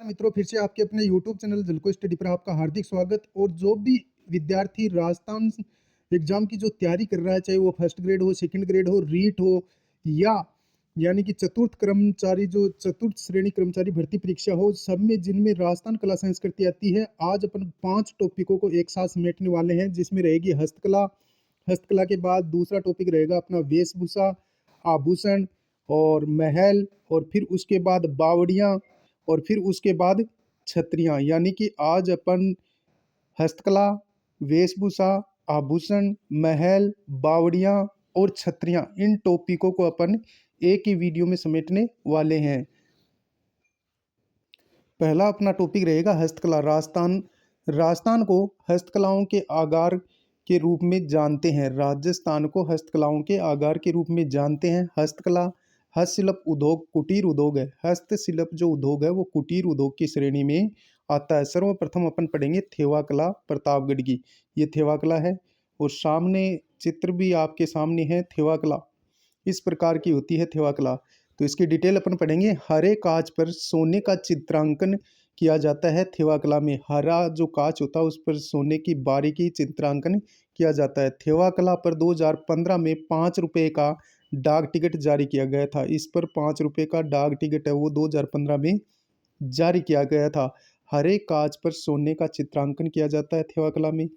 मित्रों, फिर से आपके अपने YouTube चैनल जलको स्टडी पर आपका हार्दिक स्वागत। और जो भी विद्यार्थी राजस्थान एग्जाम की जो तैयारी कर रहा है, चाहे वो फर्स्ट ग्रेड हो, सेकंड ग्रेड हो, रीट हो, या यानी कि चतुर्थ श्रेणी कर्मचारी भर्ती परीक्षा हो, सब में जिनमें राजस्थान कला संस्कृति आती है, आज अपन 5 टॉपिकों को एक साथ समेटने वाले हैं, जिसमें रहेगी हस्तकला। हस्तकला के बाद दूसरा टॉपिक रहेगा अपना वेशभूषा, आभूषण और महल, और फिर उसके बाद बावड़ियाँ, और फिर उसके बाद छतरियाँ। यानी कि आज अपन हस्तकला, वेशभूषा, आभूषण, महल, बावड़ियाँ और छतरियाँ, इन टॉपिकों को अपन एक ही वीडियो में समेटने वाले हैं। पहला अपना टॉपिक रहेगा हस्तकला। राजस्थान को हस्तकलाओं के आगार के रूप में जानते हैं। राजस्थान को हस्तकलाओं के आगार के रूप में जानते हैं। हस्तकला हस्तशिल्प उद्योग कुटीर उद्योग है। हस्तशिल्प जो उद्योग है वो कुटीर उद्योग की श्रेणी में आता है। सर्वप्रथम अपन पढ़ेंगे थेवा कला प्रतापगढ़ की। ये थेवा कला है और सामने चित्र भी आपके सामने है। थेवा कला इस प्रकार की होती है थेवा कला। तो इसकी डिटेल अपन पढ़ेंगे। हरे कांच पर सोने का चित्रांकन किया जाता है। थेवा कला में हरा जो कांच होता है उस पर सोने की बारीकी चित्रांकन किया जाता है। थेवा कला पर 2015 में 5 रुपये का डाक टिकट जारी किया गया था। इस पर 5 रुपये का डाक टिकट है वो 2015 में जारी किया गया था। हरे कांच पर सोने का चित्रांकन किया जाता है थेवा कला में।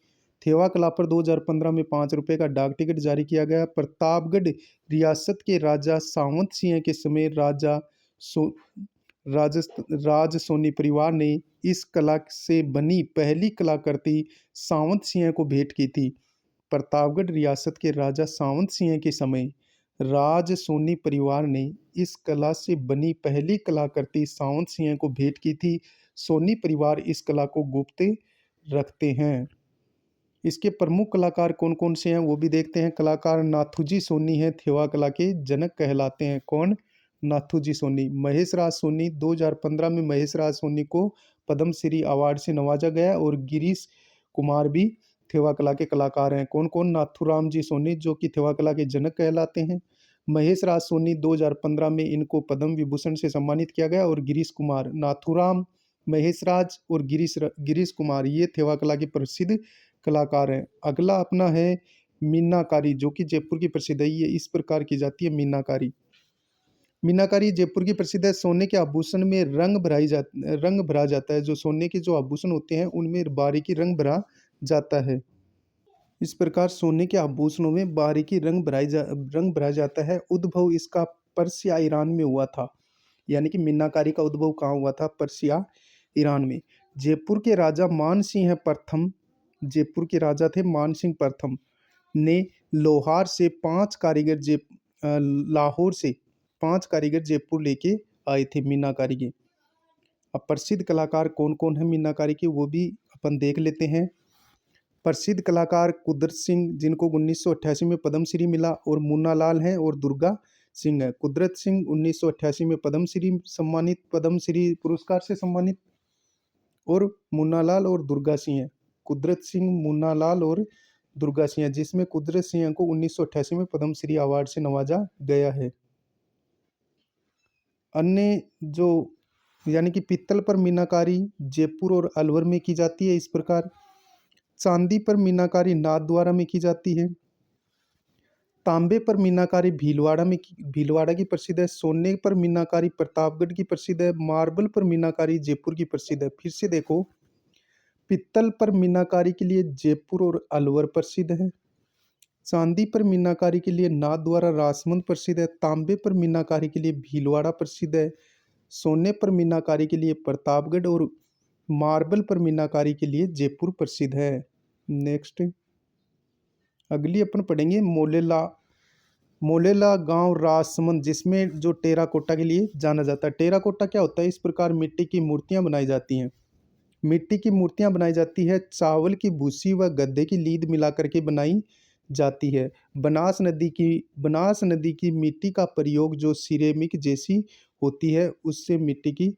थेवा कला पर 2015 में 5 रुपये का डाक टिकट जारी किया गया। प्रतापगढ़ रियासत के राजा सावंत सिंह के समय राज सोनी परिवार ने इस कला से बनी पहली कलाकृति सावंत सिंह को भेंट की थी। प्रतापगढ़ रियासत के राजा सावंत सिंह के समय राज सोनी परिवार ने इस कला से बनी पहली कलाकृति सावंत सिंह को भेंट की थी। सोनी परिवार इस कला को गुप्त रखते हैं। इसके प्रमुख कलाकार कौन कौन से हैं वो भी देखते हैं। कलाकार नाथूजी सोनी हैं, थेवा कला के जनक कहलाते हैं। कौन? नाथूजी सोनी। महेश राज सोनी 2015 में महेश राज सोनी को पद्मश्री अवार्ड से नवाजा गया। और गिरीश कुमार भी थेवा कला के कलाकार हैं। कौन कौन? नाथूराम जी सोनी जो कि थेवा कला के जनक कहलाते हैं। महेश राज सोनी 2015 में इनको पद्म विभूषण से सम्मानित किया गया। और गिरीश कुमार, नाथूराम, महेश राज और गिरीश कुमार ये थेवा कला के प्रसिद्ध कलाकार हैं। अगला अपना है मीनाकारी जो कि जयपुर की प्रसिद्ध है। ये इस प्रकार की जाती है मीनाकारी। मीनाकारी जयपुर की प्रसिद्ध है। सोने के आभूषण में रंग भरा जाता है। जो सोने के जो आभूषण होते हैं उनमें बारीकी रंग भरा जाता है। इस प्रकार सोने के आभूषणों में बारीकी रंग भरा जाता है। उद्भव इसका पर्सिया ईरान में हुआ था। यानी कि मीनाकारी का उद्भव कहाँ हुआ था? पर्सिया ईरान में। जयपुर के राजा मान सिंह प्रथम, जयपुर के राजा थे मान सिंह प्रथम, ने लाहौर से 5 कारीगर जयपुर लेके आए थे मीनाकारी के। अब प्रसिद्ध कलाकार कौन कौन है मीनाकारी के वो भी अपन देख लेते हैं। प्रसिद्ध कलाकार कुदरत सिंह जिनको 1988 में पद्मश्री मिला, और मुन्ना लाल हैं और दुर्गा सिंह है। कुदरत सिंह 1988 में पद्मश्री पुरस्कार से सम्मानित, और मुन्ना लाल और दुर्गा सिंह है। कुदरत सिंह, मुन्ना लाल और दुर्गा सिंह, जिसमें कुदरत सिंह को 1988 में पद्मश्री अवार्ड से नवाजा गया है। अन्य जो यानी कि पित्तल पर मीनाकारी जयपुर और अलवर में की जाती है इस प्रकार। चांदी पर मीनाकारी नाथद्वारा में की जाती है। तांबे पर मीनाकारी भीलवाड़ा की प्रसिद्ध है। सोने पर मीनाकारी प्रतापगढ़ की प्रसिद्ध है। मार्बल पर मीनाकारी जयपुर की प्रसिद्ध है। फिर से देखो, पित्तल पर मीनाकारी के लिए जयपुर और अलवर प्रसिद्ध है। चांदी पर मीनाकारी के लिए नाथद्वारा राजसमंद प्रसिद्ध है। तांबे पर मीनाकारी के लिए भीलवाड़ा प्रसिद्ध है। सोने पर मीनाकारी के लिए प्रतापगढ़, और मार्बल पर मीनाकारी के लिए जयपुर प्रसिद्ध है। नेक्स्ट अगली अपन पढ़ेंगे मोलेला गांव राजसमंद, जिसमें जो टेराकोटा के लिए जाना जाता है। टेराकोटा क्या होता है? इस प्रकार मिट्टी की मूर्तियां बनाई जाती हैं। मिट्टी की मूर्तियां बनाई जाती है। चावल की भूसी व गद्दे की लीद मिला करके बनाई जाती है। बनास नदी की मिट्टी का प्रयोग जो सिरेमिक जैसी होती है उससे मिट्टी की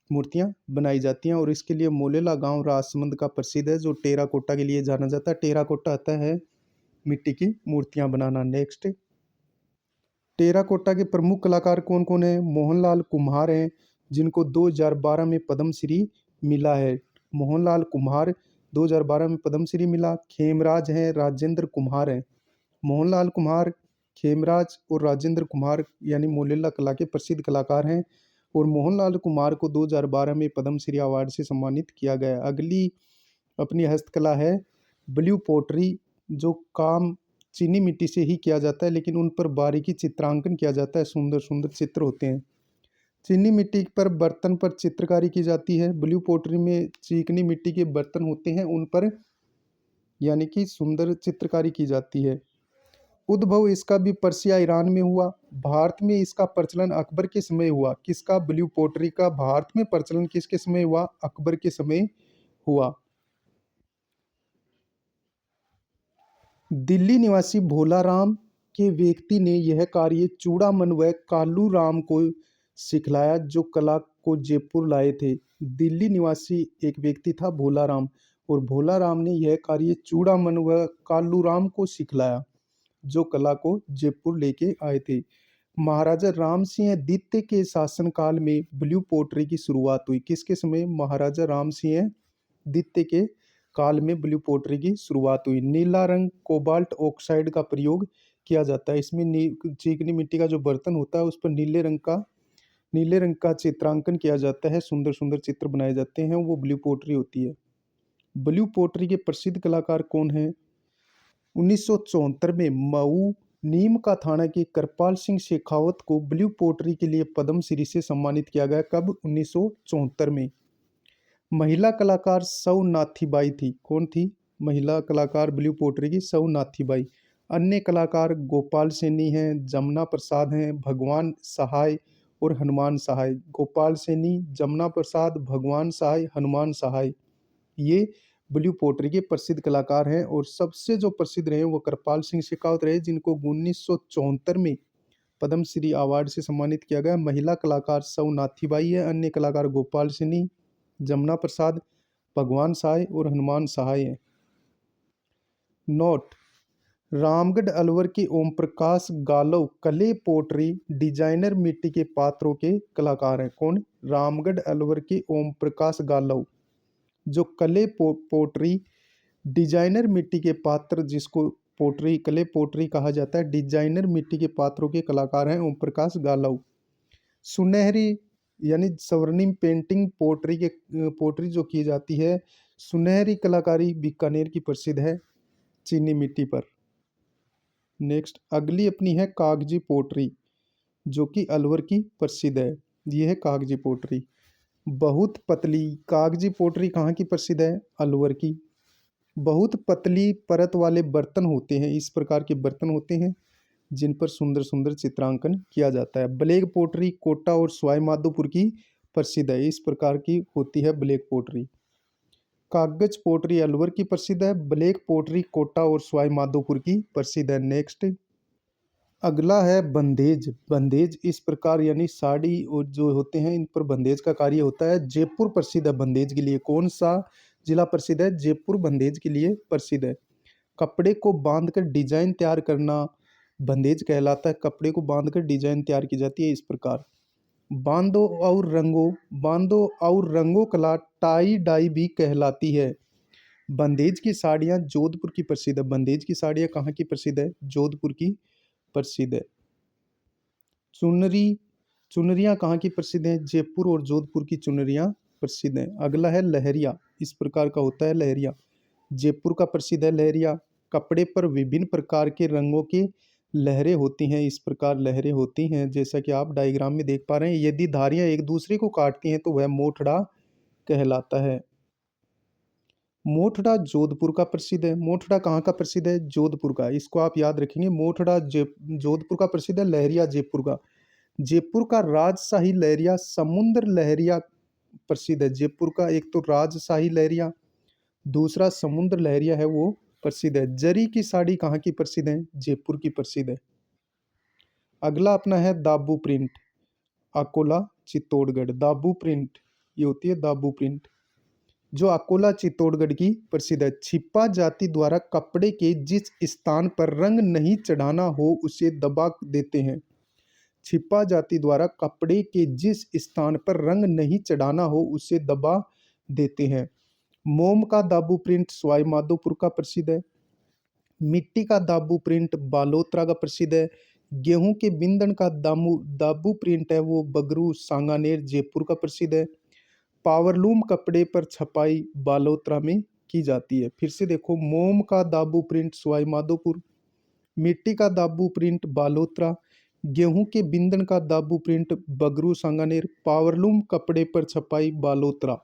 मूर्तियां बनाई जाती हैं। और इसके लिए मोलेला गांव राजसमंद का प्रसिद्ध है जो टेराकोटा के लिए जाना जाता है। टेराकोटा आता है मिट्टी की मूर्तियां बनाना। नेक्स्ट टेराकोटा के प्रमुख कलाकार कौन कौन है? मोहनलाल कुम्हार हैं, जिनको 2012 में पद्मश्री मिला है। मोहनलाल कुम्हार 2012 में पद्मश्री मिला। खेमराज हैं, राजेंद्र कुम्हार हैं। मोहनलाल कुम्हार, खेमराज और राजेंद्र कुमार यानी मोलेला कला के प्रसिद्ध कलाकार हैं। और मोहनलाल कुमार को 2012 में पद्मश्री अवार्ड से सम्मानित किया गया। अगली अपनी हस्तकला है ब्लू पोट्री, जो काम चीनी मिट्टी से ही किया जाता है, लेकिन उन पर बारीकी चित्रांकन किया जाता है, सुंदर सुंदर चित्र होते हैं। चीनी मिट्टी पर बर्तन पर चित्रकारी की जाती है। ब्लू पोट्री में चिकनी मिट्टी के बर्तन होते हैं, उन पर यानी कि सुंदर चित्रकारी की जाती है। उद्भव इसका भी पर्सिया ईरान में हुआ। भारत में इसका प्रचलन अकबर के समय हुआ। किसका? ब्लू पोट्री का भारत में प्रचलन किसके समय हुआ? अकबर के समय हुआ। दिल्ली निवासी भोलाराम के व्यक्ति ने यह कार्य चूड़ामन व कालू राम को सिखलाया, जो कला को जयपुर लाए थे। दिल्ली निवासी एक व्यक्ति था भोलाराम, और भोलाराम ने यह कार्य चूड़ामन व कालू राम को सिखलाया, जो कला को जयपुर लेके आए थे। महाराजा राम सिंह द्वितीय के शासनकाल में ब्लू पोट्री की शुरुआत हुई। किसके समय? महाराजा राम सिंह द्वितीय के काल में ब्लू पोट्री की शुरुआत हुई। नीला रंग कोबाल्ट ऑक्साइड का प्रयोग किया जाता है। इसमें चिकनी मिट्टी का जो बर्तन होता है उस पर नीले रंग का चित्रांकन किया जाता है, सुंदर सुंदर चित्र बनाए जाते हैं, वो ब्लू पोट्री होती है। ब्लू पोट्री के प्रसिद्ध कलाकार कौन हैं? 1974 में मऊ नीम का थाना के कृपाल सिंह शेखावत को ब्लू पोट्री के लिए पद्मश्री से सम्मानित किया गया। कब? 1974 में। महिला कलाकार सौ नाथीबाई थी। कौन थी? महिला कलाकार ब्लू पोट्री की सौ नाथीबाई। अन्य कलाकार गोपाल सैनी हैं, जमुना प्रसाद हैं, भगवान सहाय और हनुमान सहाय। गोपाल सैनी, जमुना प्रसाद, भगवान सहाय, हनुमान सहाय, ये ब्लू पोट्री के प्रसिद्ध कलाकार हैं। और सबसे जो प्रसिद्ध रहे वो कृपाल सिंह शेखावत रहे, जिनको 1974 में पद्मश्री अवार्ड से सम्मानित किया गया। महिला कलाकार सौ नाथीबाई है, अन्य कलाकार गोपाल सैनी, जमुना प्रसाद, भगवान सहाय और हनुमान सहाय हैं। नोट: रामगढ़ अलवर के Om Prakash Galav clay pottery designer मिट्टी के पात्रों के कलाकार हैं। कौन? रामगढ़ अलवर के ओम प्रकाश गालव, जो क्ले पोट्री डिजाइनर मिट्टी के पात्र, जिसको क्ले पोट्री कहा जाता है, डिजाइनर मिट्टी के पात्रों के कलाकार हैं ओम प्रकाश गालव। सुनहरी यानी स्वर्णिम पेंटिंग पोट्री जो की जाती है, सुनहरी कलाकारी बीकानेर की प्रसिद्ध है, चीनी मिट्टी पर। नेक्स्ट अगली अपनी है कागजी पोट्री, जो कि अलवर की प्रसिद्ध है। ये है कागजी पोट्री। बहुत पतली कागजी पोट्री कहाँ की प्रसिद्ध है? अलवर की। बहुत पतली परत वाले बर्तन होते हैं, इस प्रकार के बर्तन होते हैं जिन पर सुंदर सुंदर चित्रांकन किया जाता है। ब्लैक पोट्री कोटा और सवाई माधोपुर की प्रसिद्ध है, इस प्रकार की होती है ब्लैक पोट्री। कागज पोट्री अलवर की प्रसिद्ध है, ब्लैक पोट्री कोटा और सवाई माधोपुर की प्रसिद्ध है। नेक्स्ट अगला है बंदेज। बंदेज इस प्रकार यानी साड़ी और जो होते हैं इन पर बंदेज का कार्य होता है। जयपुर प्रसिद्ध है बंदेज के लिए। कौन सा जिला प्रसिद्ध है? जयपुर बंदेज के लिए प्रसिद्ध है। कपड़े को बांधकर डिजाइन तैयार करना बंदेज कहलाता है। कपड़े को बांधकर डिजाइन तैयार की जाती है इस प्रकार। बांदो और रंगों कला टाई डाई भी कहलाती है। बंदेज की साड़ियाँ जोधपुर की प्रसिद्ध है। बंदेज की साड़ियाँ कहाँ की प्रसिद्ध है? जोधपुर की प्रसिद्ध है। चुनरियाँ कहाँ की प्रसिद्ध है? जयपुर और जोधपुर की चुनरियाँ प्रसिद्ध हैं। अगला है लहरिया, इस प्रकार का होता है लहरिया। जयपुर का प्रसिद्ध है लहरिया। कपड़े पर विभिन्न प्रकार के रंगों की लहरें होती हैं, इस प्रकार लहरें होती हैं जैसा कि आप डायग्राम में देख पा रहे हैं। यदि धारियां एक दूसरे को काटती हैं तो वह मोठड़ा कहलाता है। मोठड़ा जोधपुर का प्रसिद्ध है। मोठड़ा कहाँ का प्रसिद्ध है? जोधपुर का। इसको आप याद रखेंगे। मोठड़ा जोधपुर का प्रसिद्ध है, लहरिया जयपुर का। जयपुर का राजशाही लहरिया समुद्र लहरिया प्रसिद्ध है। जयपुर का एक तो राजशाही लहरिया, दूसरा समुद्र लहरिया है, वो प्रसिद्ध है। जरी की साड़ी कहाँ की प्रसिद्ध है? जयपुर की प्रसिद्ध है। अगला अपना है दाबू प्रिंट, अकोला चित्तौड़गढ़। दाबू प्रिंट ये होती है दाबू प्रिंट, जो अकोला चित्तौड़गढ़ की प्रसिद्ध है। छिपा जाति द्वारा कपड़े के जिस स्थान पर रंग नहीं चढ़ाना हो उसे दबा देते हैं। छिपा जाति द्वारा कपड़े के जिस स्थान पर रंग नहीं चढ़ाना हो उसे दबा देते हैं। मोम का दाबू प्रिंट सवाई माधोपुर का प्रसिद्ध है। मिट्टी का दाबू प्रिंट बालोतरा का प्रसिद्ध है। गेहूं के बिंदन का दाबू प्रिंट है वो बगरू सांगानेर जयपुर का प्रसिद्ध है। पावरलूम कपड़े पर छपाई बालोतरा में की जाती है। फिर से देखो, मोम का दाबू प्रिंट सवाई माधोपुर, मिट्टी का दाबू प्रिंट बालोतरा, गेहूं के बिंदन का दाबू प्रिंट बगरू सांगानेर, पावरलूम कपड़े पर छपाई बालोतरा।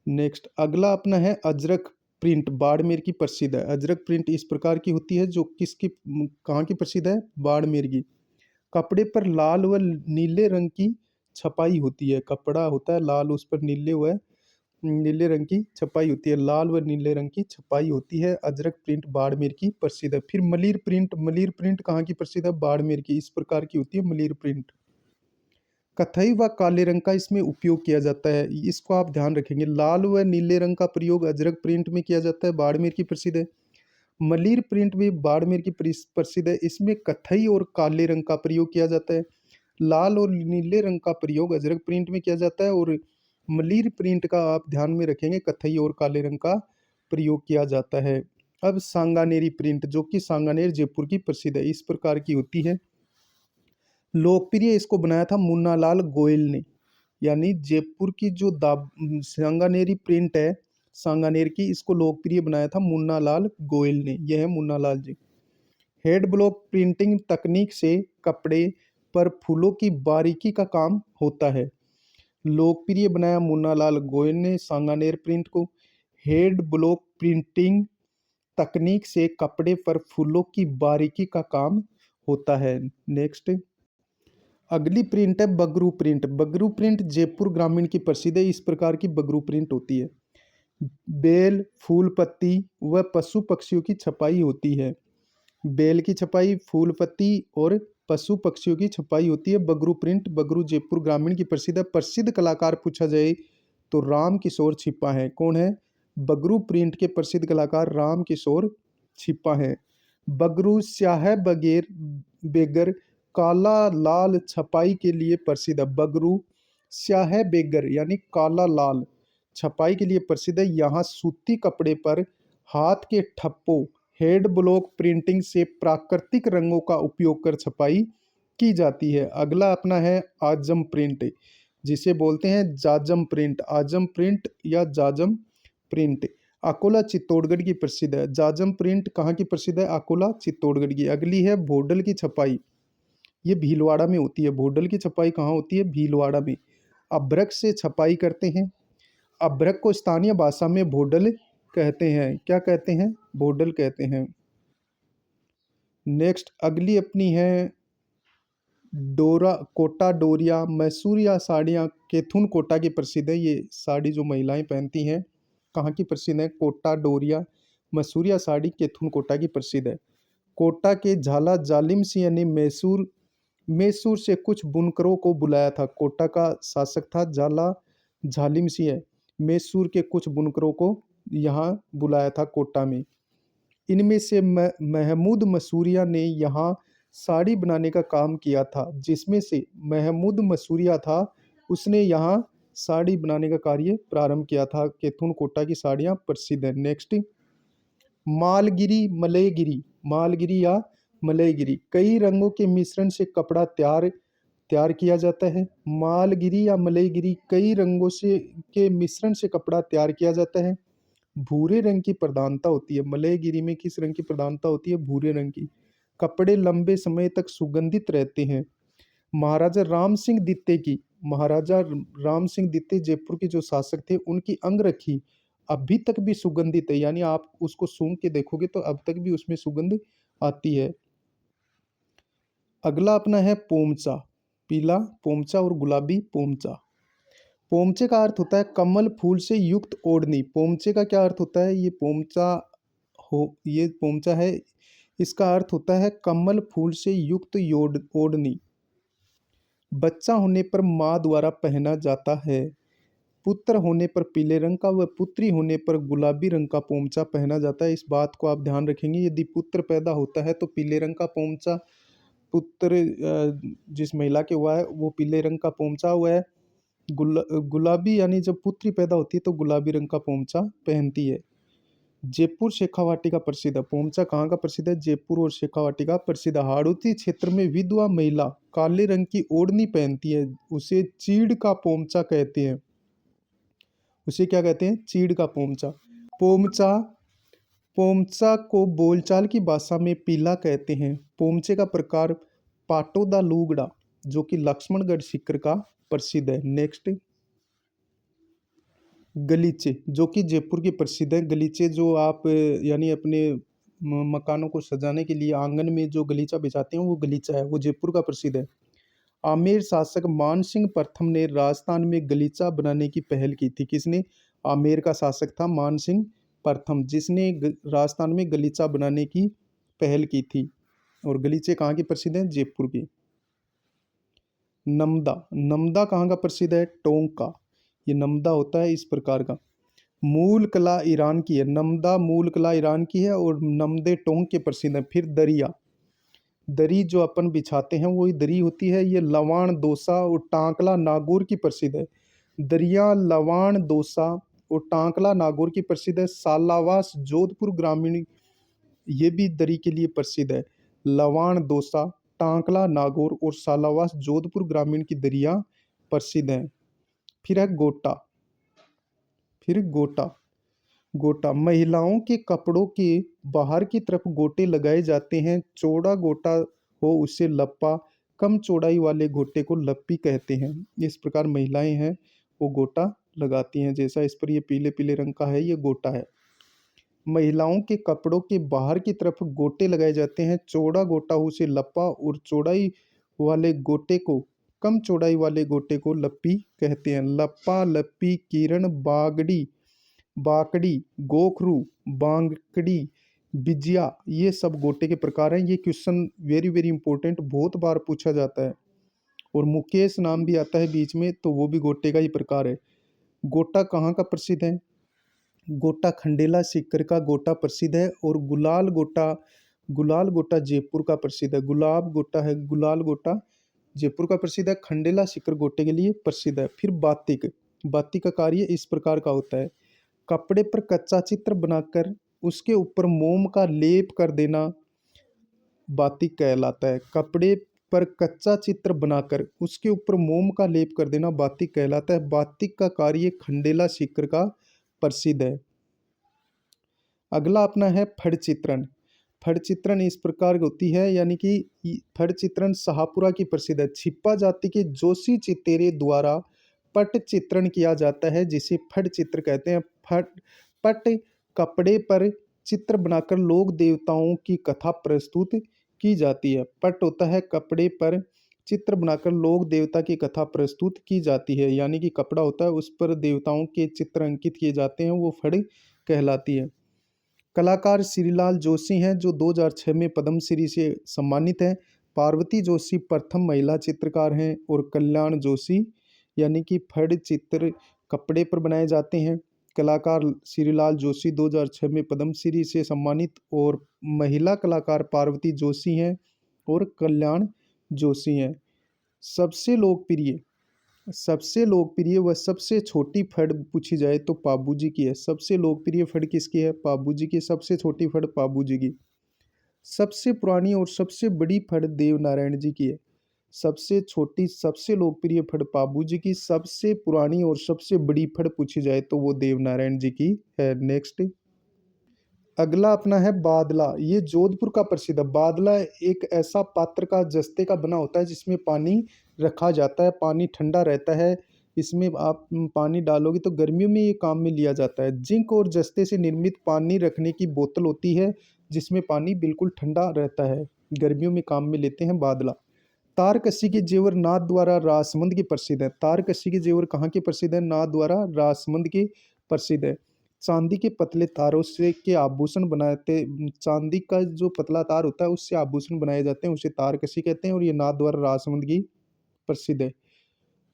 नेक्स्ट अगला अपना है अजरक प्रिंट, बाड़मेर की प्रसिद्ध है। अजरक प्रिंट इस प्रकार की होती है जो किसकी कहाँ की प्रसिद्ध है? बाड़मेर की। कपड़े पर लाल व नीले रंग की छपाई होती है। कपड़ा होता है लाल, उस पर नीले रंग की छपाई होती है। लाल व नीले रंग की छपाई होती है। अजरक प्रिंट बाड़मेर की प्रसिद्ध है। फिर मलीर प्रिंट कहाँ की प्रसिद्ध है? बाड़मेर की। इस प्रकार की होती है मलीर प्रिंट। कथई व काले रंग का इसमें उपयोग किया जाता है, इसको आप ध्यान रखेंगे। लाल व नीले रंग का प्रयोग अजरक प्रिंट में किया जाता है, बाड़मेर की प्रसिद्ध है। मलीर प्रिंट भी बाड़मेर की प्रसिद्ध है, इसमें कथई और काले रंग का प्रयोग किया जाता है। लाल और नीले रंग का प्रयोग अजरक प्रिंट में किया जाता है और मलीर प्रिंट का आप ध्यान में रखेंगे, कथई और काले रंग का प्रयोग किया जाता है। अब सांगानेरी प्रिंट, जो कि सांगानेर जयपुर की प्रसिद्ध है, इस प्रकार की होती है। लोकप्रिय इसको बनाया था मुन्नालाल गोयल ने, यानी जयपुर की जो सांगानेरी प्रिंट है सांगानेर की, इसको लोकप्रिय बनाया था मुन्नालाल गोयल ने। यह है मुन्नालाल जी। हेड ब्लॉक प्रिंटिंग तकनीक से कपड़े पर फूलों की बारीकी का काम होता है। लोकप्रिय बनाया मुन्नालाल गोयल ने सांगानेर प्रिंट को। हेड ब्लॉक प्रिंटिंग तकनीक से कपड़े पर फूलों की बारीकी का काम होता है। नेक्स्ट अगली प्रिंट है बगरू प्रिंट। बगरू प्रिंट जयपुर ग्रामीण की प्रसिद्ध है। इस प्रकार की बगरू प्रिंट होती है। बेल, फूल पत्ती व पशु पक्षियों की छपाई होती है। बेल की छपाई, फूल पत्ती और पशु पक्षियों की छपाई होती है। बगरू प्रिंट बगरू जयपुर ग्रामीण की प्रसिद्ध है। प्रसिद्ध कलाकार पूछा जाए तो राम किशोर छिप्पा है। कौन है? बगरू प्रिंट के प्रसिद्ध कलाकार राम किशोर छिप्पा है। बगरू स्याह बगैर बेगर काला लाल छपाई के लिए प्रसिद्ध है। बगरू स्याह बेगर यानी काला लाल छपाई के लिए प्रसिद्ध है। यहाँ सूती कपड़े पर हाथ के ठप्पों हेड ब्लॉक प्रिंटिंग से प्राकृतिक रंगों का उपयोग कर छपाई की जाती है। अगला अपना है आजम प्रिंट, जिसे बोलते हैं जाजम प्रिंट। आजम प्रिंट या जाजम प्रिंट अकोला चित्तौड़गढ़ की प्रसिद्ध है। जाजम प्रिंट कहाँ की प्रसिद्ध है? अकोला चित्तौड़गढ़ की। अगली है भोडल की छपाई, ये भीलवाड़ा में होती है। भोडल की छपाई कहाँ होती है? भीलवाड़ा में। अभ्रक से छपाई करते हैं। अभ्रक को स्थानीय भाषा में भोडल कहते हैं। क्या कहते हैं? भोडल कहते हैं। नेक्स्ट अगली अपनी है डोरा कोटा डोरिया मैसूरिया साड़ियाँ केथुन कोटा की प्रसिद्ध है। ये साड़ी जो महिलाएं पहनती हैं कहाँ की प्रसिद्ध है? कोटा डोरिया मैसूरिया साड़ी केथुन कोटा की प्रसिद्ध है। कोटा के झाला जालिम सिंह ने मैसूर से कुछ बुनकरों को बुलाया था। कोटा का शासक था झाला झालिम सिंह। मैसूर के कुछ बुनकरों को यहाँ बुलाया था कोटा में। इनमें से महमूद मसूरिया ने यहाँ साड़ी बनाने का काम किया था। जिसमें से महमूद मसूरिया था, उसने यहाँ साड़ी बनाने का कार्य प्रारंभ किया था। केथुन कोटा की साड़ियाँ प्रसिद्ध है। नेक्स्ट मालगिरी मलयगिरी, मालगिरी या मलयगिरी कई रंगों के मिश्रण से कपड़ा तैयार किया जाता है। मालगिरी या मलयगिरी कई रंगों से के मिश्रण से कपड़ा तैयार किया जाता है। भूरे रंग की प्रधानता होती है। मलयगिरी में किस रंग की प्रधानता होती है? भूरे रंग की। कपड़े लंबे समय तक सुगंधित रहते हैं। महाराजा राम सिंह द्वितीय जयपुर के जो शासक थे, उनकी अंगरखी अभी तक भी सुगंधित है, यानी आप उसको सूंघ के देखोगे तो अब तक भी उसमें सुगंध आती है। अगला अपना है पोमचा, पीला पोमचा और गुलाबी पोमचा। पोमचे का अर्थ होता है कमल फूल से युक्त ओढ़नी। पोमचे का क्या अर्थ होता है? ये पोमचा है, इसका अर्थ होता है कमल फूल से युक्त ओढ़नी। बच्चा होने पर माँ द्वारा पहना जाता है। पुत्र होने पर पीले रंग का व पुत्री होने पर गुलाबी रंग का पोमचा पहना जाता है। इस बात को आप ध्यान रखेंगे। यदि पुत्र पैदा होता है तो पीले रंग का पोमचा पुत्र जिस महिला के हुआ है वो पीले रंग का पोंचा हुआ है। गुलाबी यानी जब पुत्री पैदा होती है तो गुलाबी रंग का पोंचा पहनती है। जयपुर शेखावाटी का प्रसिद्ध है। पोंचा कहाँ का प्रसिद्ध है? जयपुर और शेखावाटी का प्रसिद्ध है। हाड़ौती क्षेत्र में विधवा महिला काले रंग की ओढ़नी पहनती है, उसे चीड़ का पोंचा कहते हैं। उसे क्या कहते हैं? चीड़ का पोंचा। पोमचा पोमचा को बोलचाल की भाषा में पीला कहते हैं। पोमचे का प्रकार पाटोदा लूगड़ा जो कि लक्ष्मणगढ़ सीकर का प्रसिद्ध है। नेक्स्ट, गलीचे जो कि जयपुर की प्रसिद्ध है। गलीचे जो आप यानी अपने मकानों को सजाने के लिए आंगन में जो गलीचा बिछाते हैं वो गलीचा है, वो जयपुर का प्रसिद्ध है। आमेर शासक मानसिंह प्रथम ने राजस्थान में गलीचा बनाने की पहल की थी। किसने? आमेर का शासक था मानसिंह प्रथम, जिसने राजस्थान में गलीचा बनाने की पहल की थी। और गलीचे कहाँ की प्रसिद्ध हैं? जयपुर की। नमदा नमदा कहाँ का प्रसिद्ध है? टोंक का। ये नमदा होता है इस प्रकार का। मूल कला ईरान की है। नमदा मूल कला ईरान की है और नमदे टोंक के प्रसिद्ध है। फिर दरिया, दरी जो अपन बिछाते हैं वही दरी होती है। ये लवाण दोसा और टांकला नागौर की प्रसिद्ध है। दरिया लवाण दोसा और टांकला नागौर की प्रसिद्ध है। सालावास जोधपुर ग्रामीण ये भी दरी के लिए प्रसिद्ध है। लवाण दोसा, टांकला नागौर और सालावास जोधपुर ग्रामीण की दरिया प्रसिद्ध हैं। फिर है गोटा। फिर गोटा गोटा महिलाओं के कपड़ों के बाहर की तरफ गोटे लगाए जाते हैं। चौड़ा गोटा हो उसे लप्पा, कम चौड़ाई वाले गोटे को लप्पी कहते हैं। इस प्रकार महिलाएं हैं वो गोटा लगाती हैं। जैसा इस पर ये पीले पीले रंग का है, ये गोटा है। महिलाओं के कपड़ों के बाहर की तरफ गोटे लगाए जाते हैं। चौड़ा गोटा हो उसे लप्पा और चौड़ाई वाले गोटे को कम चौड़ाई वाले गोटे को लप्पी कहते हैं। लप्पा, लप्पी, किरण, बागड़ी, बाकड़ी, गोखरू, बांगड़ी, बिजिया ये सब गोटे के प्रकार हैं। ये क्वेश्चन वेरी वेरी इंपॉर्टेंट बहुत बार पूछा जाता है। और मुकेश नाम भी आता है बीच में, तो वो भी गोटे का ही प्रकार है। गोटा कहाँ का प्रसिद्ध है? गोटा खंडेला सीकर का गोटा प्रसिद्ध है। और गुलाल गोटा जयपुर का प्रसिद्ध है। गुलाब गोटा है, गुलाल गोटा जयपुर का प्रसिद्ध है। खंडेला सीकर गोटे के लिए प्रसिद्ध है। फिर बातिक, बातिक का कार्य इस प्रकार का होता है। कपड़े पर कच्चा चित्र बनाकर उसके ऊपर मोम का लेप कर देना बातिक कहलाता है। कपड़े पर कच्चा चित्र बनाकर उसके ऊपर मोम का लेप कर देना बातिक कहलाता है। बातिक का कार्य खंडेला सीकर का प्रसिद्ध है। अगला अपना है फड़ चित्रण। फड़ चित्रण इस प्रकार की होती है, यानी कि फड़ चित्रण शाहपुरा की प्रसिद्ध है। छिप्पा जाति के जोशी चितेरे द्वारा पट चित्रण किया जाता है, जिसे फड़ चित्र कहते हैं। पट कपड़े पर चित्र बनाकर लोक देवताओं की कथा प्रस्तुत की जाती है। पट होता है कपड़े पर चित्र बनाकर लोक देवता की कथा प्रस्तुत की जाती है, यानी कि कपड़ा होता है उस पर देवताओं के चित्र अंकित किए जाते हैं, वो फड़ कहलाती है। कलाकार श्रीलाल जोशी हैं जो 2006 में पद्मश्री से सम्मानित हैं। पार्वती जोशी प्रथम महिला चित्रकार हैं। और कल्याण जोशी यानी कि फड़ चित्र कपड़े पर बनाए जाते हैं। कलाकार श्रीलाल जोशी 2006 में पद्मश्री से सम्मानित और महिला कलाकार पार्वती जोशी हैं और कल्याण जोशी हैं। सबसे लोकप्रिय व सबसे छोटी फड़ पूछी जाए तो पाबू जी की है। सबसे लोकप्रिय फड़ किसकी है? पाबू जी की। सबसे छोटी फड़ पाबू जी की। सबसे पुरानी और सबसे बड़ी फड़ देवनारायण जी की है। सबसे छोटी सबसे लोकप्रिय फड़ पाबू जी की। सबसे पुरानी और सबसे बड़ी फड़ पूछी जाए तो वो देवनारायण जी की है। नेक्स्ट, अगला अपना है बादला। ये जोधपुर का प्रसिद्ध है। बादला एक ऐसा पात्र का जस्ते का बना होता है जिसमें पानी रखा जाता है, पानी ठंडा रहता है। इसमें आप पानी डालोगे तो गर्मियों में ये काम में लिया जाता है। जिंक और जस्ते से निर्मित पानी रखने की बोतल होती है जिसमें पानी बिल्कुल ठंडा रहता है, गर्मियों में काम में लेते हैं बादला। तारकसी के जेवर नाथ द्वारा राजसमंद की प्रसिद्ध है। तारकसी के जेवर कहाँ के प्रसिद्ध है? नाथ द्वारा राजसमंद के प्रसिद्ध है। चांदी के पतले तारों से के आभूषण बनाते, चांदी का जो पतला तार होता है उससे आभूषण बनाए जाते हैं, उसे तारकसी कहते हैं। और ये नाथ द्वारा राजसमंद की प्रसिद्ध है।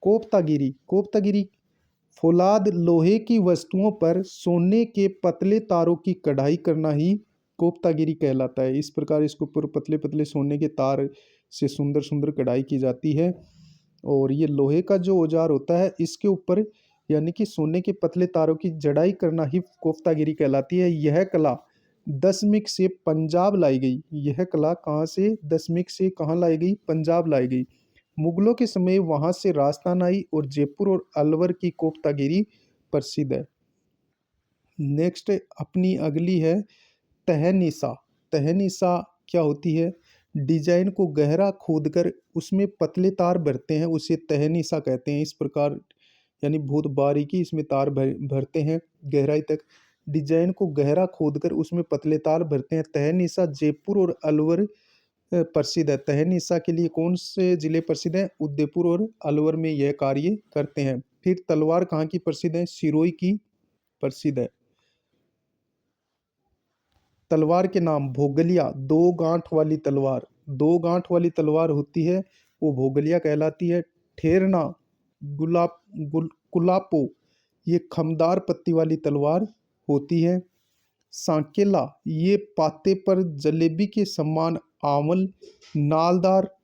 कोफ्तागिरी, कोफ्तागिरी फौलाद लोहे की वस्तुओं पर सोने के पतले तारों की कढ़ाई करना ही कोफ्तागिरी कहलाता है। इस प्रकार इसके ऊपर पतले पतले सोने के तार से सुंदर सुंदर कढ़ाई की जाती है। और ये लोहे का जो औजार होता है, इसके ऊपर यानी कि सोने के पतले तारों की जड़ाई करना ही कोफ्तागिरी कहलाती है। यह कला दसमिक से पंजाब लाई गई। यह कला कहाँ से, दसमिक से कहाँ लाई गई, पंजाब लाई गई। मुगलों के समय वहां से राजस्थान आई और जयपुर और अलवर की कोफ्तागिरी प्रसिद्ध है। नेक्स्ट अपनी अगली है तहनीसा। तहनीसा क्या होती है? डिजाइन को गहरा खोदकर उसमें पतले तार भरते हैं, उसे तहनीसा कहते हैं। इस प्रकार यानी बहुत बारीकी इसमें तार भरते हैं गहराई तक। डिजाइन को गहरा खोदकर उसमें पतले तार भरते हैं। तहनीसा जयपुर और अलवर प्रसिद्ध है। तहनीसा के लिए कौन से जिले प्रसिद्ध हैं? उदयपुर और अलवर में यह कार्य करते हैं। फिर तलवार कहाँ की प्रसिद्ध है? सिरोही की प्रसिद्ध है। तलवार के नाम भोगलिया, दो गांठ वाली तलवार, दो गांठ वाली तलवार होती है वो भोगलिया कहलाती है। ठेरना, कुलापो, ये खमदार पत्ती वाली तलवार होती है। सांकेला, ये पाते पर जलेबी के समान आंवल नालदार,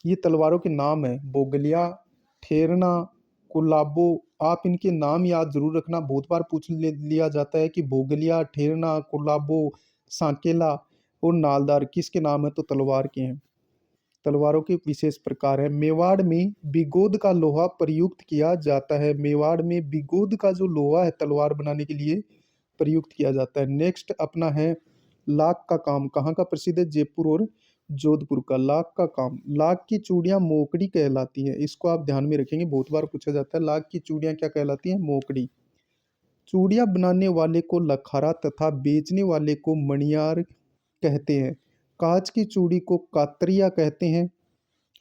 ये तलवारों के नाम है। बोगलिया, ठेरना, कुलाबो, आप इनके नाम याद जरूर रखना। बहुत बार पूछ लिया जाता है कि बोगलिया, ठेरना, कुलाबो, सांकेला और नालदार किसके नाम है? तो तलवार के हैं। तलवारों के विशेष प्रकार है। मेवाड़ में बिगोद का लोहा प्रयुक्त किया जाता है। मेवाड़ में बिगोद का जो लोहा है तलवार बनाने के लिए प्रयुक्त किया जाता है। नेक्स्ट अपना है लाख का काम। कहाँ का प्रसिद्ध है? जयपुर और जोधपुर का। लाख का काम, लाख की चूड़ियां मोकड़ी कहलाती हैं। इसको आप ध्यान में रखेंगे, बहुत बार पूछा जाता है। लाख की चूड़ियां क्या कहलाती हैं? मोकड़ी। चूड़ियां बनाने वाले को लखारा तथा बेचने वाले को मणियार कहते हैं। कांच की चूड़ी को कातरिया कहते हैं।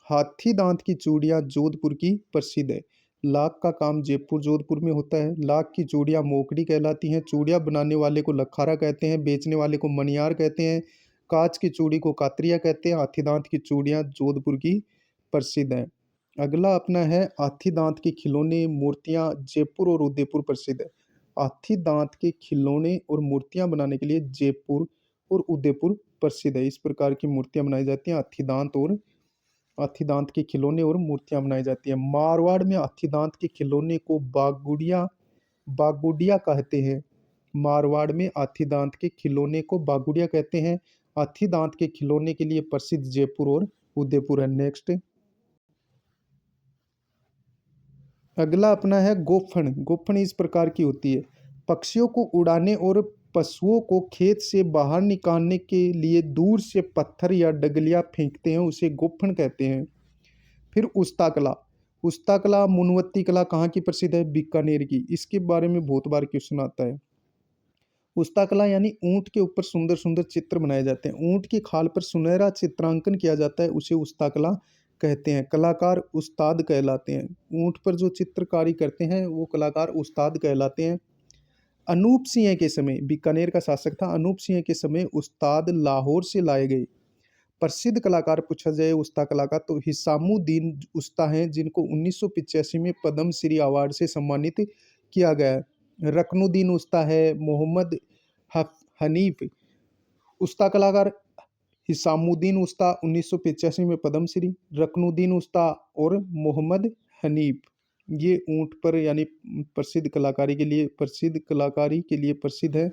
हाथी दांत की चूड़ियां जोधपुर की प्रसिद्ध है। लाख का काम जयपुर जोधपुर में होता है। लाख की चूड़ियां मोकड़ी कहलाती हैं। चूड़ियां बनाने वाले को लखारा कहते हैं, बेचने वाले को मनियार कहते हैं। कांच की चूड़ी को कातरिया कहते हैं। हाथी दांत की चूड़ियां जोधपुर की प्रसिद्ध हैं। अगला अपना है हाथी दांत के खिलौने मूर्तियां जयपुर और उदयपुर प्रसिद्ध है। हाथी दांत के खिलौने और मूर्तियां बनाने के लिए जयपुर और उदयपुर प्रसिद्ध है। इस प्रकार की मूर्तियां बनाई जाती हैं। हाथी दांत के खिलौने और मूर्तियां बनाई जाती हैं। मारवाड़ में हाथी दांत के खिलौने को बागुड़िया कहते हैं। मारवाड़ में हाथी दांत के खिलौने को बागुड़िया कहते हैं। हाथी दांत के खिलौने के लिए प्रसिद्ध जयपुर और उदयपुर है। नेक्स्ट अगला अपना है गोफन। गोफन इस प्रकार की होती है। पक्षियों को उड़ाने और पशुओं को खेत से बाहर निकालने के लिए दूर से पत्थर या डगलियां फेंकते हैं, उसे गोफन कहते हैं। फिर उस्ता कला। उस्ता कला, मुनवत्ती कला कहाँ की प्रसिद्ध है? बीकानेर की। इसके बारे में बहुत बार क्वेश्चन आता है। उस्ता कला यानी ऊंट के ऊपर सुंदर सुंदर चित्र बनाए जाते हैं। ऊंट की खाल पर सुनहरा चित्रांकन किया जाता है, उसे उस्ता कला कहते हैं। कलाकार उस्ताद कहलाते हैं। ऊंट पर जो चित्रकारी करते हैं वो कलाकार उस्ताद कहलाते हैं। अनूप सिंह के समय, बीकानेर का शासक था, अनूप सिंह के समय उस्ताद लाहौर से लाए गए। प्रसिद्ध कलाकार पूछा जाए उस्ता कला का तो हिसामुद्दीन उस्ता हैं, जिनको 1985 में पद्म श्री अवार्ड से सम्मानित किया गया है। रकनुद्दीन उस्ता है। मोहम्मद हनीफ। उस्ता कलाकार हिसामुद्दीन उस्ता 1985 में पद्मश्री, रकनुद्दीन उस्ता और मोहम्मद हनीफ। ये ऊंट पर यानी प्रसिद्ध कलाकारी के लिए प्रसिद्ध है,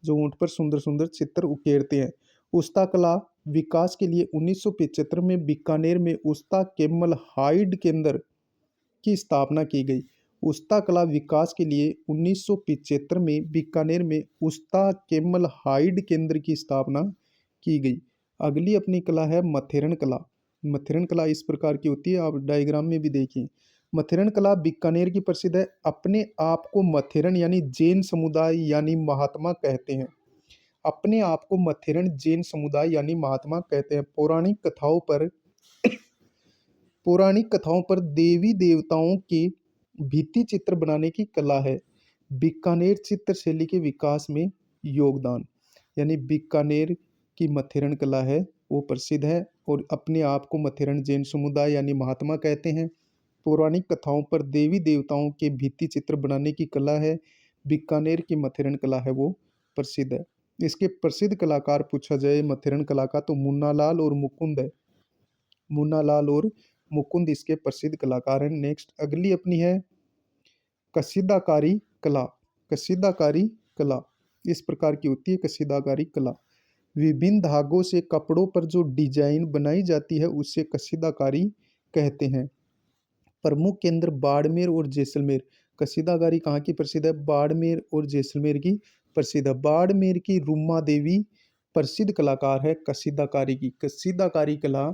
जो ऊंट पर सुंदर सुंदर चित्र उकेरते हैं। उस्ता कला विकास के लिए 1975 में बीकानेर में उस्ता केमल हाइड केंद्र की स्थापना की गई। उस्ता कला विकास के लिए 1975 में बीकानेर में उस्ता केमल हाइड केंद्र की स्थापना की गई। अगली अपनी कला है मथेरन कला। मथेरन कला इस प्रकार की होती है, आप डायग्राम में भी देखिए। मथेरन कला बीकानेर की प्रसिद्ध है। अपने आप को मथेरन यानी जैन समुदाय यानी महात्मा कहते हैं। अपने आप को मथेरन जैन समुदाय यानी महात्मा कहते हैं। पौराणिक कथाओं पर देवी देवताओं के भित्ति चित्र बनाने की कला है। बीकानेर चित्रशैली के विकास में योगदान, यानी बीकानेर की मथेरन कला है वो प्रसिद्ध है और अपने आप को मथेरन जैन समुदाय यानी महात्मा कहते हैं। पौराणिक कथाओं पर देवी देवताओं के भित्ति चित्र बनाने की कला है। बीकानेर की मथेरन कला है वो प्रसिद्ध है। इसके प्रसिद्ध कलाकार पूछा जाए मथेरन कला का तो मुन्ना लाल और मुकुंद है। मुन्नालाल और मुकुंद इसके प्रसिद्ध कलाकार हैं। नेक्स्ट अगली अपनी है कसीदाकारी कला। कसीदाकारी कला इस प्रकार की होती है कसीदाकारी कला। विभिन्न धागों से कपड़ों पर जो डिजाइन बनाई जाती है उसे कसीदाकारी कहते हैं। प्रमुख केंद्र बाड़मेर और जैसलमेर। कसीदाकारी कहाँ की प्रसिद्ध है? बाड़मेर और जैसलमेर की प्रसिद्ध है। बाड़मेर की रुमा देवी प्रसिद्ध कलाकार है कसीदाकारी की। कसीदाकारी कला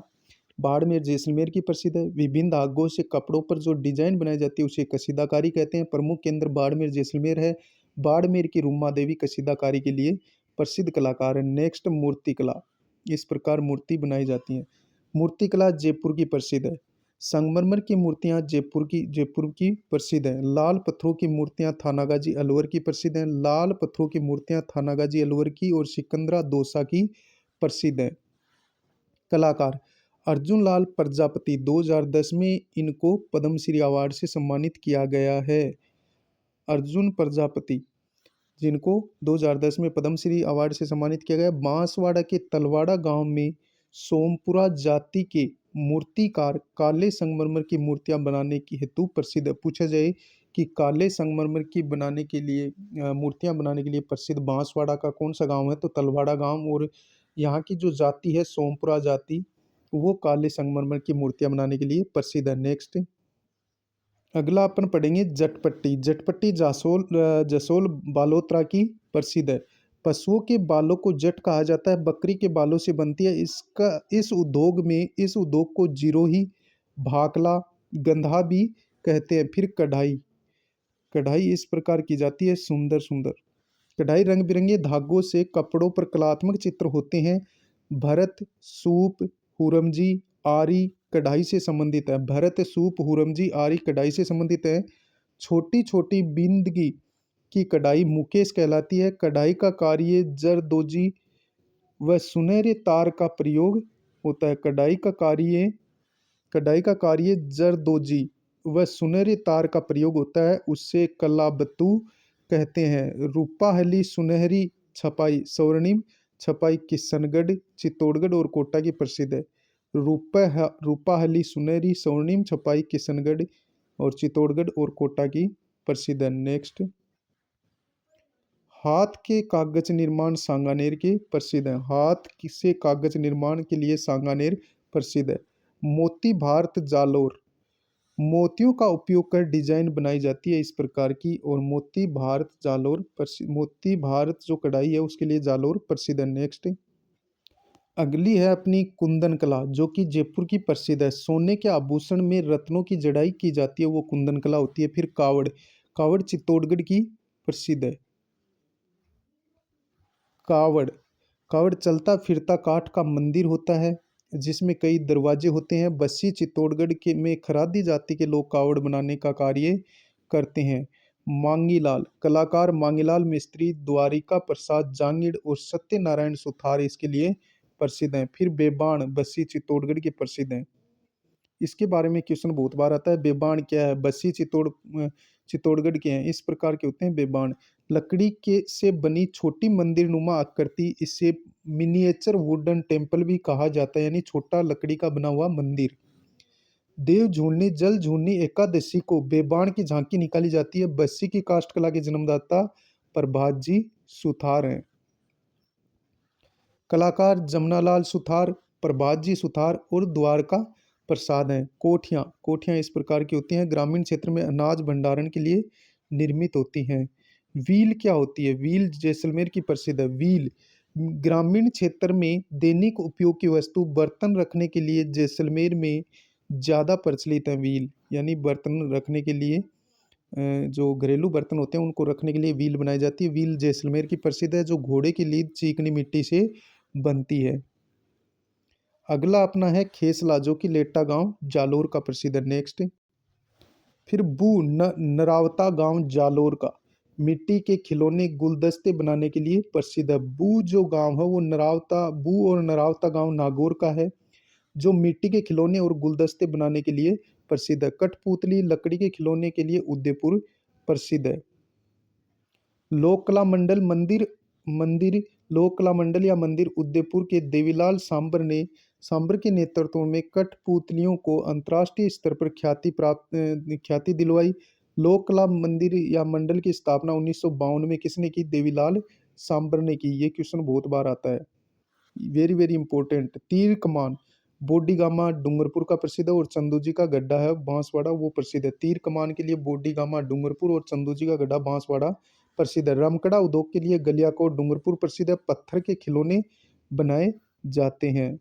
बाड़मेर जैसलमेर की प्रसिद्ध है। विभिन्न धागों से कपड़ों पर जो डिजाइन बनाई जाती है उसे कसीदाकारी कहते हैं। प्रमुख केंद्र बाड़मेर जैसलमेर है। बाड़मेर की रुमा देवी कसीदाकारी के लिए प्रसिद्ध कलाकार है। नेक्स्ट मूर्ति कला। इस प्रकार मूर्ति बनाई जाती है। मूर्ति कला जयपुर की प्रसिद्ध है। संगमरमर की मूर्तियां जयपुर की प्रसिद्ध है। लाल पत्थरों की मूर्तियां थानागाजी अलवर की प्रसिद्ध हैं। लाल पत्थरों की मूर्तियां थानागाजी अलवर की और सिकंदरा दौसा की प्रसिद्ध है। कलाकार अर्जुन लाल प्रजापति 2010 में इनको पद्मश्री अवार्ड से सम्मानित किया गया है। अर्जुन प्रजापति जिनको 2010 में पद्मश्री अवार्ड से सम्मानित किया गया। बांसवाड़ा के तलवाड़ा गांव में सोमपुरा जाति के मूर्तिकार काले संगमरमर की मूर्तियां बनाने की हेतु प्रसिद्ध है। पूछा जाए कि काले संगमरमर की बनाने के लिए मूर्तियां बनाने के लिए प्रसिद्ध बांसवाड़ा का कौन सा गांव है? तो तलवाड़ा गांव। और यहाँ की जो जाति है सोमपुरा जाति, वो काले संगमरमर की मूर्तियां बनाने के लिए प्रसिद्ध है। नेक्स्ट अगला अपन पढ़ेंगे जटपट्टी। जटपट्टी जसोल बालोतरा की प्रसिद्ध है। पशुओं के बालों को जट कहा जाता है। बकरी के बालों से बनती है। इस उद्योग को जिरोही, भाकला, गंधा भी कहते हैं। फिर कढ़ाई। कढ़ाई इस प्रकार की जाती है सुंदर सुंदर। कढ़ाई रंग बिरंगे धागों से कपड़ों पर कलात्मक चित्र होते हैं। भरत, सूप, हुरमजी, आरी कढ़ाई से संबंधित है। भरत, सूप, हुरमजी, आरी कढ़ाई से संबंधित है। छोटी छोटी बिंदगी की कढ़ाई मुकेश कहलाती है। कढ़ाई का कार्य जरदोजी व सुनहरे तार का प्रयोग होता है। कढ़ाई का कार्य जरदोजी व सुनहरे तार का प्रयोग होता है। उससे कलाबतु कहते हैं। रूपाहली सुनहरी छपाई स्वर्णिम छपाई किशनगढ़, चित्तौड़गढ़ और कोटा की प्रसिद्ध है। रूपाहली सुनहरी स्वर्णिम छपाई किशनगढ़ और चित्तौड़गढ़ और कोटा की प्रसिद्ध है। नेक्स्ट हाथ के कागज निर्माण सांगानेर के प्रसिद्ध है। हाथ से कागज निर्माण के लिए सांगानेर प्रसिद्ध है। मोती भारत जालोर। मोतियों का उपयोग कर डिजाइन बनाई जाती है इस प्रकार की। और मोती भारत जो कढ़ाई है उसके लिए जालोर प्रसिद्ध है। नेक्स्ट अगली है अपनी कुंदन कला जो कि जयपुर की प्रसिद्ध है। सोने के आभूषण में रत्नों की जड़ाई की जाती है, वो कुंदन कला होती है। फिर कावड़। कावड़ चित्तौड़गढ़ की प्रसिद्ध है। कावड़ चलता फिरता काठ का मंदिर होता है जिसमें कई दरवाजे होते हैं। बस्सी चित्तौड़गढ़ के में खरादी जाति के लोग कावड़ बनाने का कार्य करते हैं। मांगीलाल कलाकार मांगीलाल मिस्त्री, द्वारिका प्रसाद जांगिड़ और सत्यनारायण सुथार इसके लिए प्रसिद्ध हैं। फिर बेबाण बस्सी चित्तौड़गढ़ के प्रसिद्ध हैं। इसके बारे में क्वेश्चन बहुत बार आता है। बेबाण क्या है? बस्सी चित्तौड़गढ़ के हैं। इस प्रकार के होते हैं बेबाण। लकड़ी के से बनी छोटी मंदिर नुमा आकृति, इसे मिनिएचर वुडन टेम्पल भी कहा जाता है, यानी छोटा लकड़ी का बना हुआ मंदिर। देव झूलनी जल झूलनी एकादशी को बेबाण की झांकी निकाली जाती है। बस्सी की काष्ठ कला के जन्मदाता प्रभात जी सुथार हैं। कलाकार जमनालाल सुथार, प्रभात जी सुथार और द्वारका प्रसाद हैं। कोठियाँ इस प्रकार की होती हैं। ग्रामीण क्षेत्र में अनाज भंडारण के लिए निर्मित होती हैं। व्हील क्या होती है? व्हील जैसलमेर की प्रसिद्ध है। व्हील ग्रामीण क्षेत्र में दैनिक उपयोग की वस्तु बर्तन रखने के लिए जैसलमेर में ज़्यादा प्रचलित है। व्हील यानी बर्तन रखने के लिए जो घरेलू बर्तन होते हैं उनको रखने के लिए व्हील बनाई जाती है। व्हील जैसलमेर की प्रसिद्ध है जो घोड़े की लीद चिकनी मिट्टी से बनती है। अगला अपना है खेसला जो कि लेटा गांव जालोर का प्रसिद्ध है। नेक्स्ट फिर नरावता गांव जालोर का मिट्टी के खिलौने गुलदस्ते बनाने के लिए प्रसिद्ध है। बू जो गांव है वो बू और नरावता गांव नागौर का है जो मिट्टी के खिलौने और गुलदस्ते बनाने के लिए प्रसिद्ध है। कठपुतली लकड़ी के खिलौने के लिए उदयपुर प्रसिद्ध है। लोक कला मंडल मंदिर लोक कला मंडल या मंदिर उदयपुर के देवीलाल सांबर ने सांबर के नेतृत्व में कठपुतलियों को अंतर्राष्ट्रीय स्तर पर ख्याति दिलवाई। लोक कला मंदिर या मंडल की स्थापना 1952 में किसने की? देवीलाल सांबर ने की। ये क्वेश्चन बहुत बार आता है, वेरी वेरी इंपॉर्टेंट। तीर कमान बोडीगामा डूंगरपुर का प्रसिद्ध है, और चंदूजी का गड्ढा है बांसवाड़ा वो प्रसिद्ध है। तीर कमान के लिए बोडीगामा डूंगरपुर और चंदूजी का गड्ढा बांसवाड़ा प्रसिद्ध है। रमकड़ा उद्योग के लिए गलियाकोट डूंगरपुर प्रसिद्ध है। पत्थर के खिलौने बनाए जाते हैं।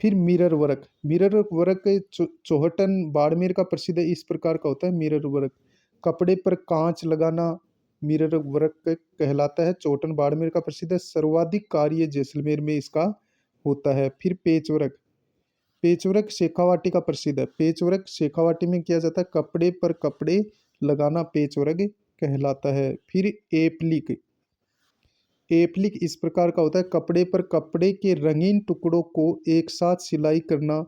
फिर मिरर वर्क चौहटन बाड़मेर का प्रसिद्ध है। इस प्रकार का होता है मिरर वर्क। कपड़े पर कांच लगाना मिरर वर्क कहलाता है। चौहटन बाड़मेर का प्रसिद्ध है। सर्वाधिक कार्य जैसलमेर में इसका होता है। फिर पेचवर्क शेखावाटी का प्रसिद्ध है। पेचवर्क शेखावाटी में किया जाता है। कपड़े पर कपड़े लगाना पेचवर्क कहलाता है। फिर एप्लिक इस प्रकार का होता है। कपड़े पर कपड़े के रंगीन टुकड़ों को एक साथ सिलाई करना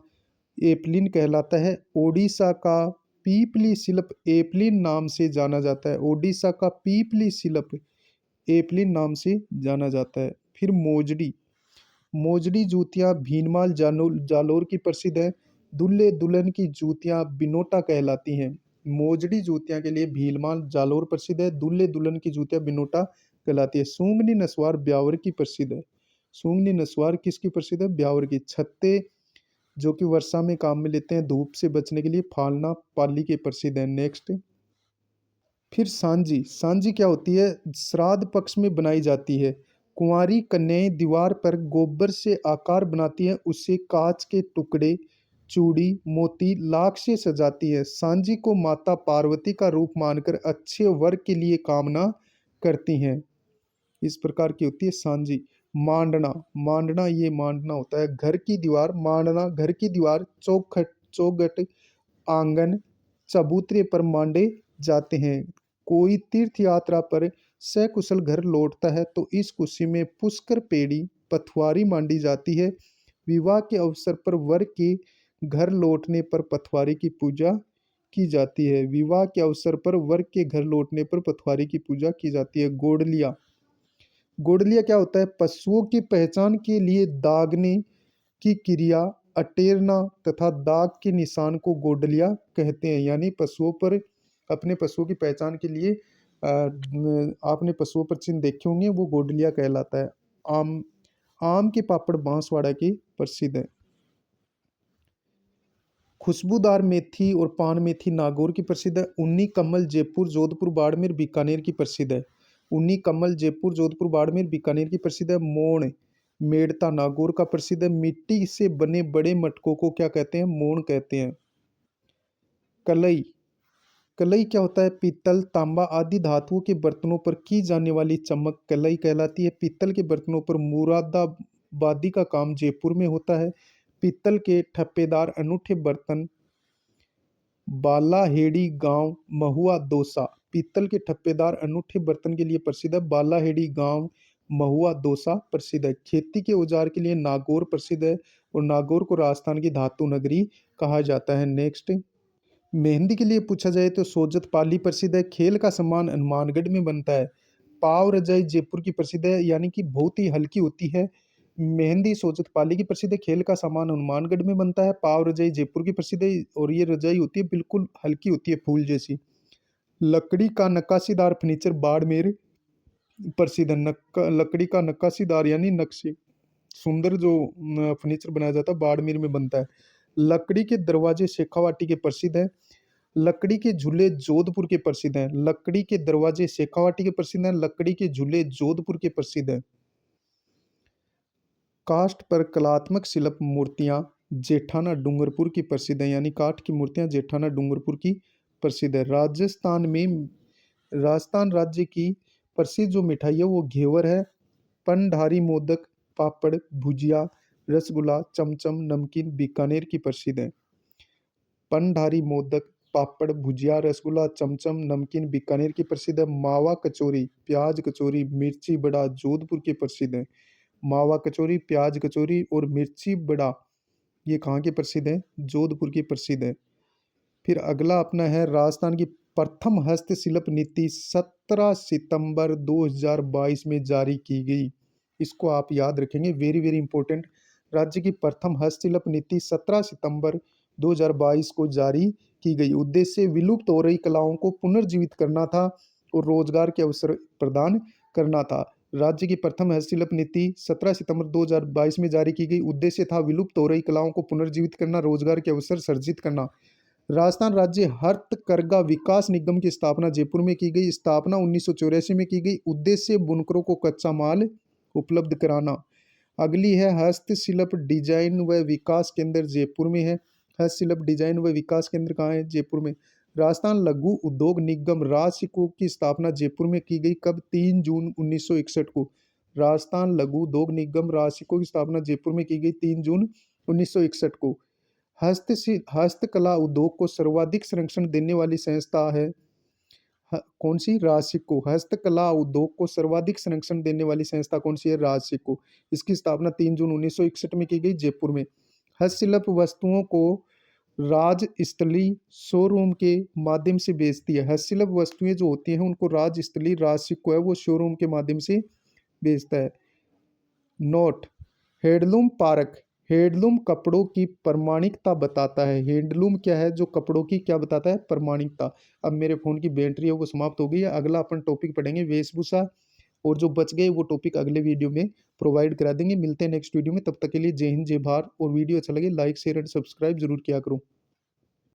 एप्लिन कहलाता है। ओडिशा का पीपली शिल्प एप्लिन नाम से जाना जाता है। ओडिशा का पीपली शिल्प एप्लिन नाम से जाना जाता है। फिर मोजड़ी जूतियां भीनमाल जालोर की प्रसिद्ध है। दुल्हे दुल्हन की जूतियां बिनोटा कहलाती हैं। मोजड़ी जूतियां के लिए भीलमाल जालोर प्रसिद्ध है। दुल्हे दुल्हन की जूतियां बिनोटा कहलाती है। सूंगनी नसवार ब्यावर की प्रसिद्ध है। सूंगनी नसवार किसकी प्रसिद्ध है? ब्यावर की। छत्ते जो कि वर्षा में काम में लेते हैं धूप से बचने के लिए, फालना पाली के प्रसिद्ध है। नेक्स्ट फिर सांझी क्या होती है? श्राद्ध पक्ष में बनाई जाती है। कुंवारी कन्याएं दीवार पर गोबर से आकार बनाती है, उससे कांच के टुकड़े, चूड़ी, मोती, लाख से सजाती है। सांझी को माता पार्वती का रूप मानकर अच्छे वर के लिए कामना करती हैं। इस प्रकार की होती है सांझी। मांडना ये मांडना होता है घर की दीवार। मांडना घर की दीवार, चौखट, आंगन, चबूतरे पर मांडे जाते हैं। कोई तीर्थ यात्रा पर सकुशल घर लौटता है तो इस खुशी में पुष्कर पेड़ी पथवारी मांडी जाती है। विवाह के अवसर पर वर के घर लौटने पर पथवारी की पूजा की जाती है। विवाह के अवसर पर वर के घर लौटने पर पथवारी की पूजा की जाती है। गोडलिया क्या होता है? पशुओं की पहचान के लिए दागने की क्रिया, अटेरना तथा दाग के निशान को गोडलिया कहते हैं। यानी पशुओं पर अपने पशुओं की पहचान के लिए आपने पशुओं पर चिन्ह देखे होंगे, वो गोडलिया कहलाता है। आम आम के पापड़ बांसवाड़ा के प्रसिद्ध है। खुशबूदार मेथी और पान मेथी नागौर की प्रसिद्ध है। उन्नी कमल जयपुर जोधपुर बाड़मेर बीकानेर की प्रसिद्ध है। उन्नी कमल जयपुर जोधपुर बाड़मेर बीकानेर की प्रसिद्ध है। मोण मेड़ता नागौर का प्रसिद्ध है। मिट्टी से बने बड़े मटकों को क्या कहते हैं? मोण कहते हैं। कलई कलई क्या होता है? पीतल, तांबा आदि धातुओं के बर्तनों पर की जाने वाली चमक कलई कहलाती है। पीतल के बर्तनों पर मुरादाबादी का काम जयपुर में होता है। पीतल के ठप्पेदार अनूठे बर्तन बालाहेड़ी गांव महुआ दौसा। पीतल के ठप्पेदार अनूठे बर्तन के लिए प्रसिद्ध है। बालाहेड़ी गांव महुआ दौसा प्रसिद्ध है। खेती के औजार के लिए नागौर प्रसिद्ध है, और नागौर को राजस्थान की धातु नगरी कहा जाता है। नेक्स्ट मेहंदी के लिए पूछा जाए तो सोजत पाली प्रसिद्ध है। खेल का सामान हनुमानगढ़ में बनता है। पाव रजाई जयपुर की प्रसिद्ध है, यानी कि बहुत ही हल्की होती है। मेहंदी सोजत पाली की प्रसिद्ध है। खेल का सामान हनुमानगढ़ में बनता है। पाव रजाई जयपुर की प्रसिद्ध है, और ये रजाई होती है बिल्कुल हल्की होती है, फूल जैसी। लकड़ी का नक्काशीदार फर्नीचर बाड़मेर प्रसिद्ध है। लकड़ी का नक्काशीदार यानी नक्शे सुंदर जो फर्नीचर बनाया जाता है बाड़मेर में बनता है। लकड़ी के दरवाजे शेखावाटी के प्रसिद्ध हैं। लकड़ी के झूले जोधपुर के प्रसिद्ध हैं। लकड़ी के दरवाजे शेखावाटी के प्रसिद्ध हैं। लकड़ी के झूले जोधपुर के प्रसिद्ध हैं। काष्ठ पर कलात्मक शिल्प मूर्तियां जेठाना डूंगरपुर की प्रसिद्ध हैं, यानी काठ की मूर्तियां जेठाना डूंगरपुर की प्रसिद्ध है। राजस्थान राज्य की प्रसिद्ध जो मिठाई है वो घेवर है। पनढारी मोदक, पापड़, भुजिया, रसगुल्ला, चमचम, नमकीन बीकानेर की प्रसिद्ध है। पनढारी मोदक, पापड़, भुजिया, रसगुल्ला, चमचम, नमकीन बीकानेर की प्रसिद्ध है। मावा कचौरी, प्याज कचौरी, मिर्ची बड़ा जोधपुर के प्रसिद्ध है। मावा कचौरी, प्याज कचौरी और मिर्ची बड़ा ये कहाँ के प्रसिद्ध है? जोधपुर की प्रसिद्ध है। फिर अगला अपना है राजस्थान की प्रथम हस्तशिल्प नीति 17 सितंबर 2022 में जारी की गई। इसको आप याद रखेंगे, वेरी वेरी इंपॉर्टेंट। राज्य की प्रथम हस्तशिल्प नीति 17 सितंबर 2022 को जारी की गई। उद्देश्य विलुप्त हो रही कलाओं को पुनर्जीवित करना था और रोजगार के अवसर प्रदान करना था। राज्य की प्रथम हस्तशिल्प नीति 17 सितंबर 2022 में जारी की गई। उद्देश्य था विलुप्त हो रही कलाओं को पुनर्जीवित करना, रोजगार के अवसर सृजित करना। राजस्थान राज्य हस्तकरघा विकास निगम की स्थापना जयपुर में की गई। स्थापना 1984 में की गई। उद्देश्य बुनकरों को कच्चा माल उपलब्ध कराना। अगली है हस्तशिल्प डिजाइन व विकास केंद्र जयपुर में है। हस्तशिल्प डिजाइन व विकास केंद्र कहाँ है? जयपुर में। राजस्थान लघु उद्योग निगम राजसिको की स्थापना जयपुर में की गई। कब? 3 जून 1961 को। राजस्थान लघु उद्योग निगम राजसिको की स्थापना जयपुर में की गई 3 जून 1961 को। हस्तकला उद्योग को सर्वाधिक संरक्षण देने वाली संस्था है कौन सी? राजसिको। हस्तकला उद्योग को सर्वाधिक संरक्षण देने वाली संस्था कौन सी है? राजसिको। इसकी स्थापना 3 जून 1961 में की गई जयपुर में। हस्तशिल्प वस्तुओं को राजस्थली शोरूम के माध्यम से बेचती है। हस्तशिल्प वस्तुएं जो होती हैं उनको राजस्थली राजसिको है वो शोरूम के माध्यम से बेचता है। नोट, हैंडलूम पार्क हैंडलूम कपड़ों की प्रमाणिकता बताता है। हैंडलूम क्या है? जो कपड़ों की क्या बताता है? प्रमाणिकता। अब मेरे फोन की बैटरी है वो समाप्त हो गई है। अगला अपन टॉपिक पढ़ेंगे वेशभूषा, और जो बच गए वो टॉपिक अगले वीडियो में प्रोवाइड करा देंगे। मिलते हैं नेक्स्ट वीडियो में, तब तक के लिए जय हिंद जय भारत। और वीडियो अच्छा लगे लाइक शेयर एंड सब्सक्राइब जरूर किया करो।